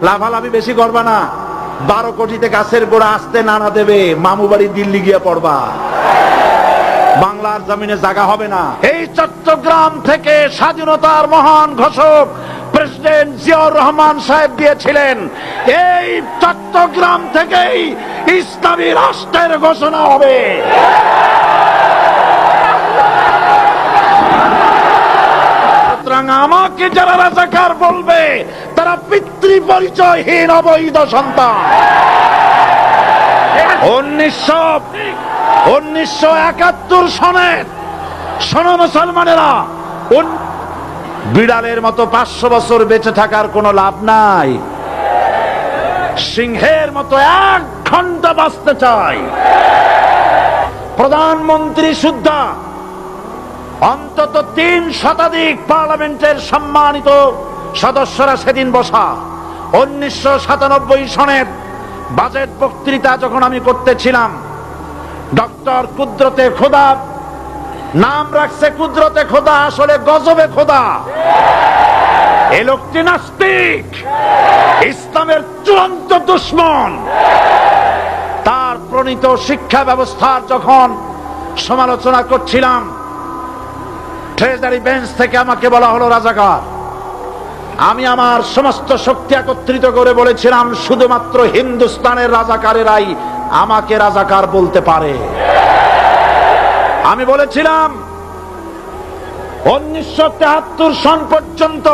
লাভালাভি বেশি করবা না, 12 কোটিতে গাছের গোড়া আসতে নানা দেবে, মামু বাড়ি দিল্লি গিয়ে পড়বা, বাংলার জমিনে জায়গা হবে না। এই চট্টগ্রাম থেকে স্বাধীনতার মহান ঘোষক প্রেসিডেন্ট জিয়াউর রহমান সাহেব দিয়েছিলেন, এই চট্টগ্রাম থেকেই ইসলামী রাষ্ট্রের ঘোষণা হবে। আমাকে যারা রাজাকার বলবে তারা পিতৃ পরিচয়হীন অবৈধ সন্তান। 1971 সনে শোনো মুসলমানেরা, বিড়ালের মতো 500 বছর বেঁচে থাকার কোনো লাভ নাই, সিংহের মতো 1 ঘন্টা বাঁচতে চাই। প্রধানমন্ত্রী সুদ্ধা অন্তত 3 শতাধিক পার্লামেন্টের সম্মানিত সদস্যরা সেদিন বসা। 1997 সনের বাজেট বক্তৃতা যখন আমি করতেছিলাম, ডক্টর কুদরতে খোদা, নাম রাখছে কুদরতে খোদা, আসলে গজবে খোদা। এই লোকটি নাস্তিক, ইসলামের চূড়ান্ত দুশমন। তার প্রণীত শিক্ষা ব্যবস্থার যখন সমালোচনা করছিলাম, ট্রেজারি বেঞ্চ থেকে আমাকে বলা হলো রাজাকার। আমি আমার সমস্ত শক্তি একত্রিত করে বলেছিলাম, শুধুমাত্র হিন্দুস্তানের রাজাকারেরাই আমাকে রাজাকার বলতে পারে। আমি বলেছিলাম 1973 সন পর্যন্ত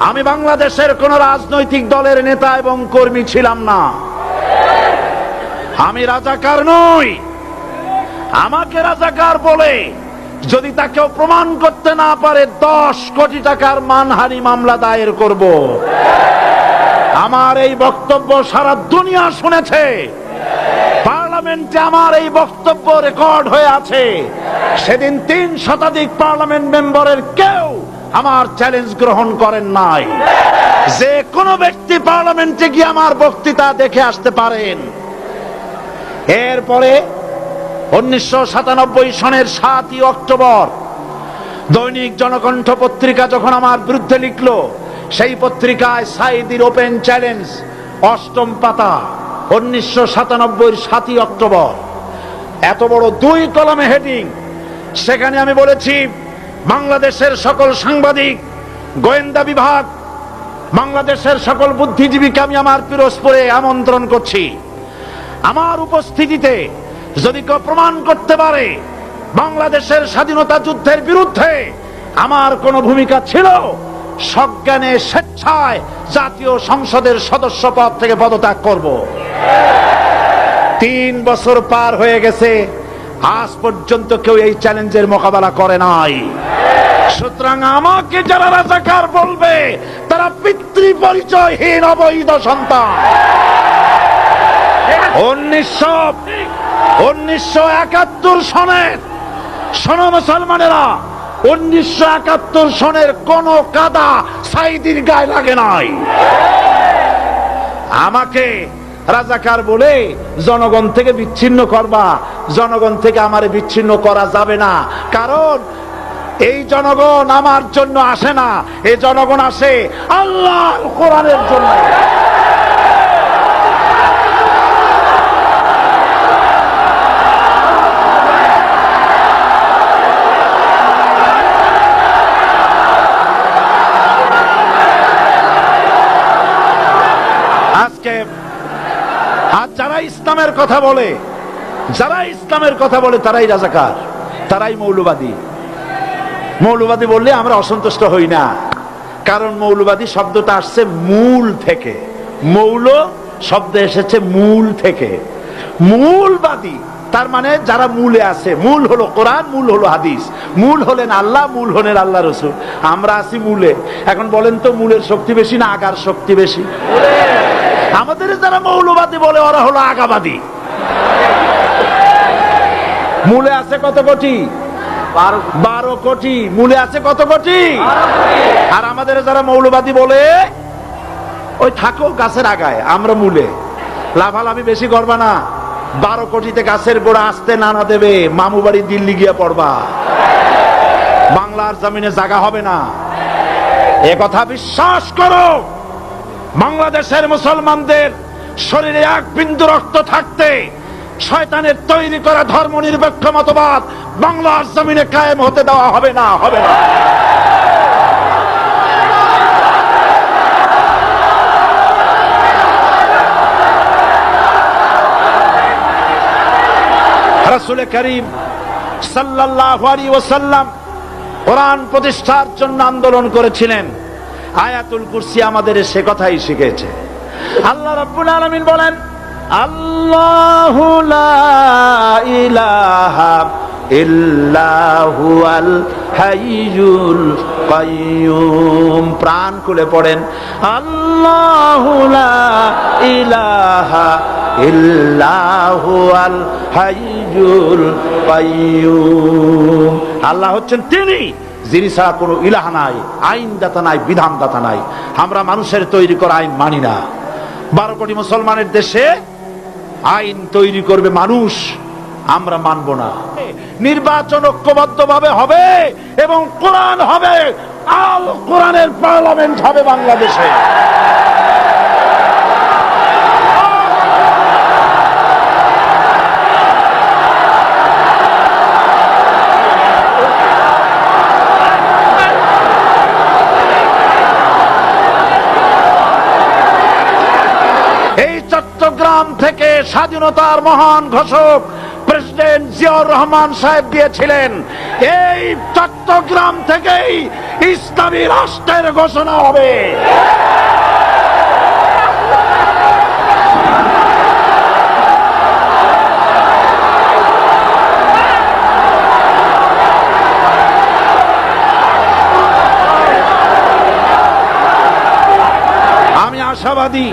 আমি বাংলাদেশের কোন রাজনৈতিক দলের নেতা এবং কর্মী ছিলাম না। আমি রাজাকার নই। আমাকে রাজাকার বলে যদি তাকেও প্রমাণ করতে না পারে, 10 কোটি টাকার মানহানি মামলা দায়ের করব। আমার এই বক্তব্য সারা দুনিয়া শুনেছে, পার্লামেন্টে আমার এই বক্তব্য রেকর্ড হয়ে আছে। সেদিন 3 শতাধিক পার্লামেন্ট মেম্বারের কেউ আমার চ্যালেঞ্জ গ্রহণ করেন নাই। যে কোনো ব্যক্তি পার্লামেন্টে গিয়ে আমার বক্তৃতা দেখে আসতে পারেন। এরপরে 1997 সনের 7 অক্টোবর দৈনিক জনকণ্ঠ পত্রিকা যখন আমার বিরুদ্ধে লিখলো, সেই পত্রিকায় সাইদির ওপেন চ্যালেঞ্জ 8ম পাতা, 1997 7 অক্টোবর, এত বড় 2 কলমে হেডিং। সেখানে আমি বলেছি, বাংলাদেশের সকল সাংবাদিক, গোয়েন্দা বিভাগ, বাংলাদেশের সকল বুদ্ধিজীবীকে আমি আমার পিরোজপুরে আমন্ত্রণ করছি। আমার উপস্থিতিতে যদি কেউ প্রমাণ করতে পারে বাংলাদেশের স্বাধীনতা যুদ্ধের বিরুদ্ধে আমার কোন ভূমিকা ছিল, সজ্ঞানে স্বেচ্ছায় জাতীয় সংসদের সদস্য পদ থেকে পদত্যাগ করব। 3 বছর পার হয়ে গেছে, আজ পর্যন্ত কেউ এই চ্যালেঞ্জের মোকাবেলা করে নাই। সুতরাং আমাকে যারা রাজাকার বলবে তারা পিতৃ পরিচয়হীন অবৈধ সন্তান। 1971 সনের শোনো মুসলমানেরা, 1971 সনের কোন কাদা সাইদির গায়ে লাগে নাই। আমাকে রাজাকার বলে জনগণ থেকে বিচ্ছিন্ন করবা, জনগণ থেকে আমারে বিচ্ছিন্ন করা যাবে না। কারণ এই জনগণ আমার জন্য আসে না, এই জনগণ আসে আল্লাহর কোরআনের জন্য। আর যারা ইসলামের কথা বলে, তারাই রাজাকার, তারাই মৌলবাদী। মৌলবাদী বললে আমরা অসন্তুষ্ট হই না, কারণ মৌলবাদী শব্দটা আসছে মূল থেকে। মৌল শব্দ এসেছে মূল থেকে। মূলবাদী তার মানে যারা মূলে আছে। মূল হলো কোরআন, মূল হলো হাদিস, মূল হলেন আল্লাহ, মূল হলেন আল্লাহ রসুল। আমরা আছি মূলে। এখন বলেন তো, মূলের শক্তি বেশি না আগার শক্তি বেশি? আমাদের যারা মৌলবাদী বলে ওরা হলো আগাবাদী। মূলে আছে কত কোটি? 12 কোটি। মূলে আছে কত কোটি? আর আমাদের যারা মৌলবাদী বলে ওই থাকো গাছের আগায়, আমরা মূলে। লাভালাভি বেশি করবা না, 12 কোটিতে গাছের গোড়া আসতে নানা দেবে, মামু বাড়ি দিল্লি গিয়ে পড়বা, বাংলার জমিনে জায়গা হবে না। এ কথা বিশ্বাস করো। বাংলাদেশের মুসলমানদের শরীরে এক বিন্দু রক্ত থাকতে শয়তানের তৈরি করা ধর্মনিরপেক্ষ মতবাদ বাংলার জমিনে কায়েম হতে দেওয়া হবে না, হবে না। রাসূল করিম সাল্লাল্লাহু আলাইহি ওয়াসাল্লাম কোরআন প্রতিষ্ঠার জন্য আন্দোলন করেছিলেন। আয়াতুল কুরসি আমাদের সে কথাই শিখেছে। আল্লাহ রাব্বুল আলামিন বলেন, আল্লাহু লা ইলাহা ইল্লা হুয়াল হাইয়ুল কাইয়্যুম। প্রাণ খুলে পড়েন, আল্লাহু লা ইলাহা ইল্লা হুয়াল হাইয়ুল কাইয়্যুম। আল্লাহ হচ্ছেন তিনি যিনি ছাড়া কোনো ইলাহ নাই, আইনদাতা নাই, বিধানদাতা নাই। আমরা মানুষের তৈরি করা আইন মানি না। 12 কোটি মুসলমানের দেশে আইন তৈরি করবে মানুষ, আমরা মানব না। নির্বাচন ঐক্যবদ্ধভাবে হবে এবং কোরআন হবে, আল কোরআনের পার্লামেন্ট হবে বাংলাদেশে। এই চট্টগ্রাম থেকে স্বাধীনতার মহান ঘোষক প্রেসিডেন্ট জিয়াউর রহমান সাহেব দিয়েছিলেন। এই চট্টগ্রাম থেকেই ইসলামী রাষ্ট্রের ঘোষণা হবে। আমি আশাবাদী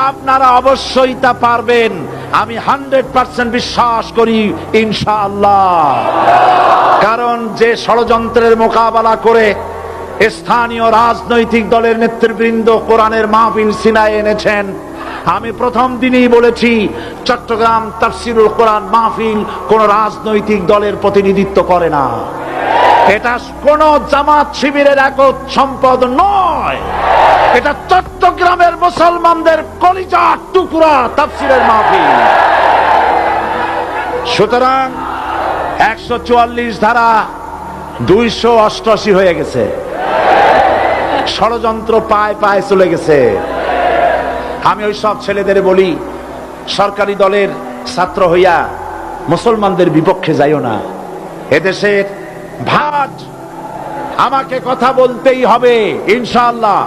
আপনারা অবশ্যই তা পারবেন। আমি 100% বিশ্বাস করি ইনশাআল্লাহ। কারণ যে ষড়যন্ত্রের মোকাবেলা করে স্থানীয় রাজনৈতিক দলের নেতৃবৃন্দ কোরআনের মাহফিল সিনায় এনেছেন, আমি প্রথম দিনই বলেছি চট্টগ্রাম তাফসিরুল কোরআন মাহফিল কোন রাজনৈতিক দলের প্রতিনিধিত্ব করে না। এটা কোন জামাত শিবিরের একক সম্পদ নয়, এটা চট্টগ্রামের মুসলমানদের কলিজার টুকরা তাফসিরের মাহফিল। সুতরাং 144 ধারা 288 হয়ে গেছে, ষড়যন্ত্র পায় পায় চলে গেছে। আমি ওই সব ছেলেদের বলি, সরকারি দলের ছাত্র হইয়া মুসলমানদের বিপক্ষে যাইও না। এদেশের ভাট আমাকে কথা বলতেই হবে ইনশাআল্লাহ।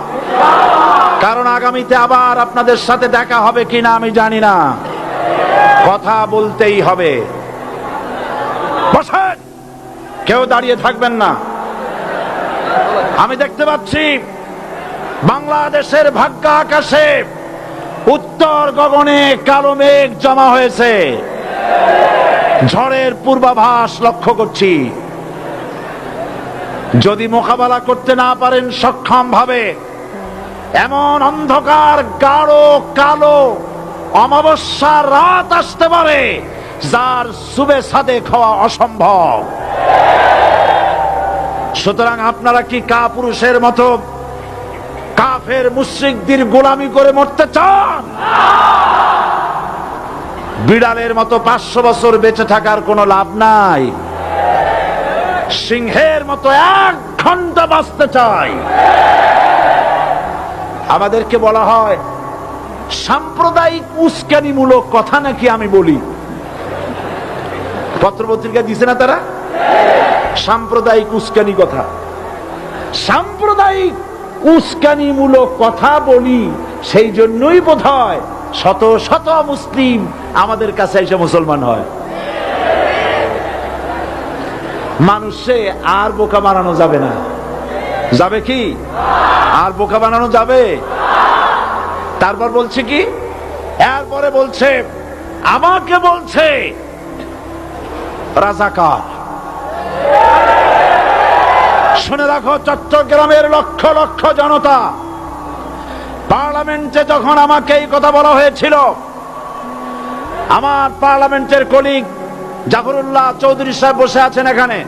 কারণ আগামীতে আবার আপনাদের সাথে দেখা হবে কিনা আমি জানি না, কথা বলতেই হবে। বসেন, কেউ দাঁড়িয়ে থাকবেন না। আমি দেখতে পাচ্ছি বাংলাদেশের ভাগ্য আকাশে উত্তর গগনে কালো মেঘ জমা হয়েছে, ঝড়ের পূর্বাভাস লক্ষ্য করছি। যদি মোকাবেলা করতে না পারেন সক্ষম ভাবে, এমন অন্ধকার গাঢ় কালো অমাবস্যার রাত আসতে পারে যার সুবে সাদেক হওয়া অসম্ভব। সুতরাং আপনারা কি কাপুরুষের মতো কাফের মুশরিকদের গোলামি করে মরতে চান? বিড়ালের মতো 500 বছর বেঁচে থাকার কোনো লাভ নাই। সিংহের মতো 1 ঘন্টা বাঁচতে চাই। আমাদেরকে বলা হয় সাম্প্রদায়িক উস্কানিমূলক কথা নাকি আমি বলি। পত্রপত্রিকা দিছে না তারা, সাম্প্রদায়িক উস্কানি কথা। সাম্প্রদায়িক উস্কানিমূলক কথা বলি, সেই জন্যই বোধহয় শত শত মুসলিম আমাদের কাছে এসে মুসলমান হয়। মানুষে আর বোকা বানানো যাবে না। যাবে কি? আর বোকা বানানো যাবে? তারপর বলছে কি, এরপরে বলছে আমাকে বলছে রাজাকার। শুনে রাখো চট্টগ্রামের লক্ষ লক্ষ জনতা, পার্লামেন্টে যখন আমাকে এই কথা বলা হয়েছিল, আমার পার্লামেন্টের কলিগ জাফরুল্লাহ চৌধুরী সাহেব বসে আছেন এখানে,